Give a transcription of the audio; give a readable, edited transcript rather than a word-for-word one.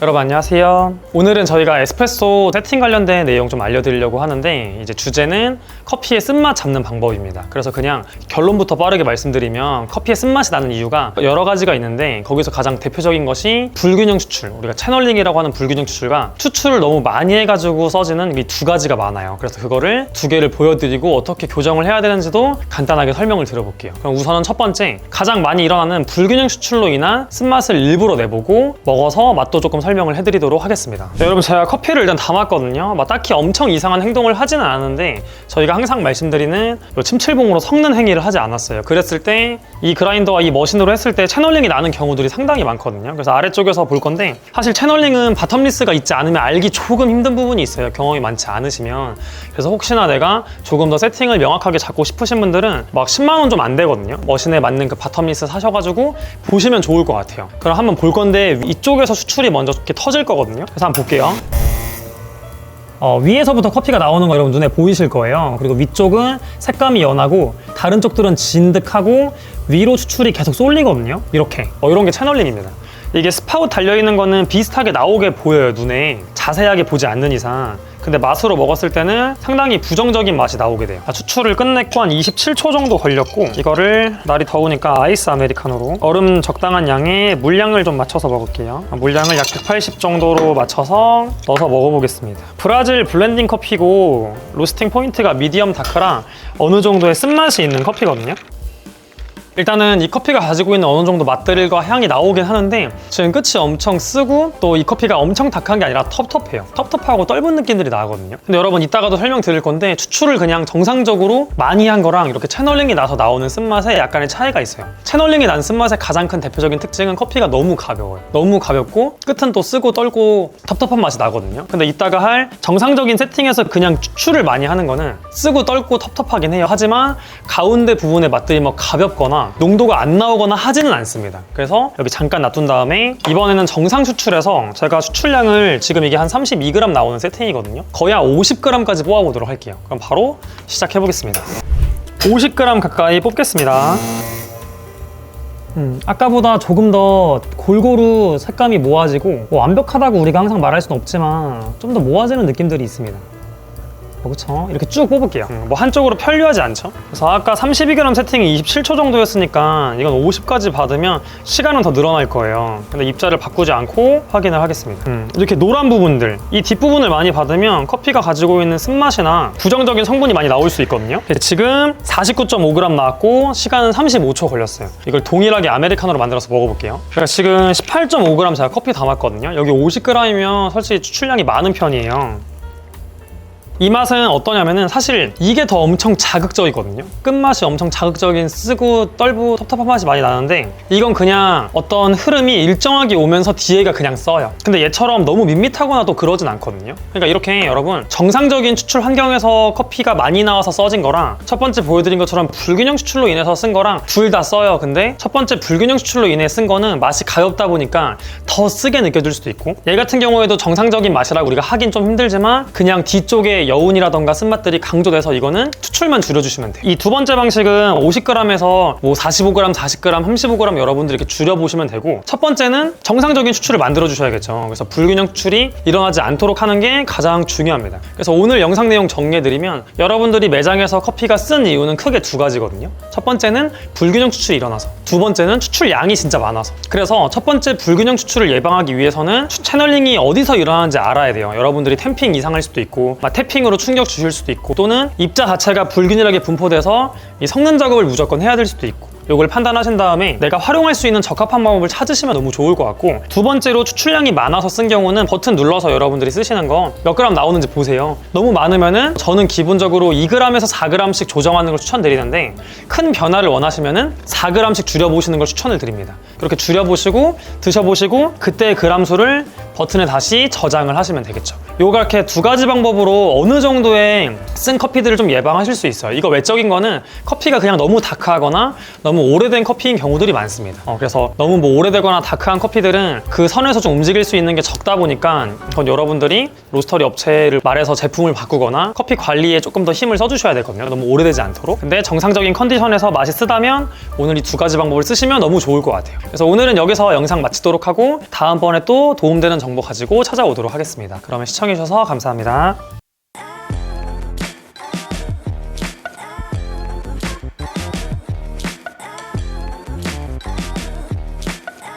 여러분 안녕하세요. 오늘은 저희가 에스프레소 세팅 관련된 내용 좀 알려드리려고 하는데, 이제 주제는 커피의 쓴맛 잡는 방법입니다. 그래서 그냥 결론부터 빠르게 말씀드리면, 커피의 쓴맛이 나는 이유가 여러 가지가 있는데, 거기서 가장 대표적인 것이 불균형 추출, 우리가 채널링이라고 하는 불균형 추출과 추출을 너무 많이 해가지고 써지는 이 두 가지가 많아요. 그래서 그거를 두 개를 보여드리고 어떻게 교정을 해야 되는지도 간단하게 설명을 드려볼게요. 그럼 우선은 첫 번째, 가장 많이 일어나는 불균형 추출로 인한 쓴맛을 일부러 내보고 먹어서 맛도 조금 설명을 해드리도록 하겠습니다. 네, 여러분 제가 커피를 일단 담았거든요. 딱히 엄청 이상한 행동을 하지는 않았는데, 저희가 항상 말씀드리는 침칠봉으로 섞는 행위를 하지 않았어요. 그랬을 때 이 그라인더와 이 머신으로 했을 때 채널링이 나는 경우들이 상당히 많거든요. 그래서 아래쪽에서 볼 건데, 사실 채널링은 바텀리스가 있지 않으면 알기 조금 힘든 부분이 있어요. 경험이 많지 않으시면. 그래서 혹시나 내가 조금 더 세팅을 명확하게 잡고 싶으신 분들은 10만 원 좀 안 되거든요. 머신에 맞는 그 바텀리스 사셔가지고 보시면 좋을 것 같아요. 그럼 한번 볼 건데, 이쪽에서 수출이 먼저 이렇게 터질 거거든요. 그래서 한번 볼게요. 위에서부터 커피가 나오는 거 여러분 눈에 보이실 거예요. 그리고 위쪽은 색감이 연하고 다른 쪽들은 진득하고 위로 추출이 계속 쏠리거든요. 이렇게 이런 게 채널링입니다. 이게 스파웃 달려있는 거는 비슷하게 나오게 보여요, 눈에. 자세하게 보지 않는 이상. 근데 맛으로 먹었을 때는 상당히 부정적인 맛이 나오게 돼요. 추출을 끝냈고 한 27초 정도 걸렸고, 이거를 날이 더우니까 아이스 아메리카노로 얼음 적당한 양에 물량을 좀 맞춰서 먹을게요. 물량을 약 180 정도로 맞춰서 넣어서 먹어보겠습니다. 브라질 블렌딩 커피고, 로스팅 포인트가 미디엄 다크라 어느 정도의 쓴맛이 있는 커피거든요. 일단은 이 커피가 가지고 있는 어느 정도 맛들과 향이 나오긴 하는데, 지금 끝이 엄청 쓰고 또 이 커피가 엄청 다크한 게 아니라 텁텁해요. 텁텁하고 떫은 느낌들이 나거든요. 근데 여러분 이따가도 설명드릴 건데, 추출을 그냥 정상적으로 많이 한 거랑 이렇게 채널링이 나서 나오는 쓴맛에 약간의 차이가 있어요. 채널링이 난 쓴맛의 가장 큰 대표적인 특징은 커피가 너무 가벼워요. 너무 가볍고 끝은 또 쓰고 떨고 텁텁한 맛이 나거든요. 근데 이따가 할 정상적인 세팅에서 그냥 추출을 많이 하는 거는 쓰고 떨고 텁텁하긴 해요. 하지만 가운데 부분의 맛들이 가볍거나 농도가 안 나오거나 하지는 않습니다. 그래서 여기 잠깐 놔둔 다음에, 이번에는 정상 추출해서 제가 추출량을, 지금 이게 한 32g 나오는 세팅이거든요. 거의 한 50g까지 뽑아보도록 할게요. 그럼 바로 시작해 보겠습니다. 50g 가까이 뽑겠습니다. 아까보다 조금 더 골고루 색감이 모아지고, 완벽하다고 우리가 항상 말할 수는 없지만 좀 더 모아지는 느낌들이 있습니다. 그렇죠? 이렇게 쭉 뽑을게요. 한쪽으로 편리하지 않죠? 그래서 아까 32g 세팅이 27초 정도였으니까 이건 50까지 받으면 시간은 더 늘어날 거예요. 근데 입자를 바꾸지 않고 확인을 하겠습니다. 이렇게 노란 부분들, 이 뒷부분을 많이 받으면 커피가 가지고 있는 쓴맛이나 부정적인 성분이 많이 나올 수 있거든요. 지금 49.5g 나왔고 시간은 35초 걸렸어요. 이걸 동일하게 아메리카노로 만들어서 먹어볼게요. 그러니까 지금 18.5g 제가 커피 담았거든요. 여기 50g이면 솔직히 추출량이 많은 편이에요. 이 맛은 어떠냐면은, 사실 이게 더 엄청 자극적이거든요. 끝맛이 엄청 자극적인, 쓰고 떨고 텁텁한 맛이 많이 나는데, 이건 그냥 어떤 흐름이 일정하게 오면서 뒤에가 그냥 써요. 근데 얘처럼 너무 밋밋하거나 또 그러진 않거든요. 그러니까 이렇게 여러분, 정상적인 추출 환경에서 커피가 많이 나와서 써진 거랑 첫 번째 보여드린 것처럼 불균형 추출로 인해서 쓴 거랑 둘 다 써요. 근데 첫 번째 불균형 추출로 인해 쓴 거는 맛이 가볍다 보니까 더 쓰게 느껴질 수도 있고, 얘 같은 경우에도 정상적인 맛이라고 우리가 하긴 좀 힘들지만 그냥 뒤쪽에 여운이라던가 쓴맛들이 강조돼서 이거는 추출만 줄여주시면 돼요. 이 두 번째 방식은 50g에서 45g, 40g, 35g 여러분들 이렇게 줄여보시면 되고, 첫 번째는 정상적인 추출을 만들어 주셔야겠죠. 그래서 불균형 추출이 일어나지 않도록 하는 게 가장 중요합니다. 그래서 오늘 영상 내용 정리해드리면, 여러분들이 매장에서 커피가 쓴 이유는 크게 두 가지거든요. 첫 번째는 불균형 추출이 일어나서, 두 번째는 추출 양이 진짜 많아서. 그래서 첫 번째 불균형 추출을 예방하기 위해서는 채널링이 어디서 일어나는지 알아야 돼요. 여러분들이 템핑 이상할 수도 있고, 태핑으로 충격 주실 수도 있고, 또는 입자 자체가 불균일하게 분포돼서 이 섞는 작업을 무조건 해야 될 수도 있고, 이걸 판단하신 다음에 내가 활용할 수 있는 적합한 방법을 찾으시면 너무 좋을 것 같고, 두 번째로 추출량이 많아서 쓴 경우는 버튼 눌러서 여러분들이 쓰시는 거 몇 그램 나오는지 보세요. 너무 많으면은 저는 기본적으로 2g에서 4g씩 조정하는 걸 추천드리는데, 큰 변화를 원하시면은 4g씩 줄여보시는 걸 추천을 드립니다. 그렇게 줄여보시고 드셔보시고 그때 그람 수를 버튼에 다시 저장을 하시면 되겠죠. 요가 이렇게 두 가지 방법으로 어느 정도의 쓴 커피들을 좀 예방하실 수 있어요. 이거 외적인 거는 커피가 그냥 너무 다크하거나 너무 오래된 커피인 경우들이 많습니다. 그래서 너무 뭐 오래되거나 다크한 커피들은 그 선에서 좀 움직일 수 있는 게 적다 보니까 그건 여러분들이 로스터리 업체를 말해서 제품을 바꾸거나 커피 관리에 조금 더 힘을 써주셔야 되거든요. 너무 오래되지 않도록. 근데 정상적인 컨디션에서 맛이 쓰다면 오늘 이 두 가지 방법을 쓰시면 너무 좋을 것 같아요. 그래서 오늘은 여기서 영상 마치도록 하고 다음번에 또 도움되는 정보 가지고 찾아오도록 하겠습니다. 그러면 시청해주셔서 감사합니다.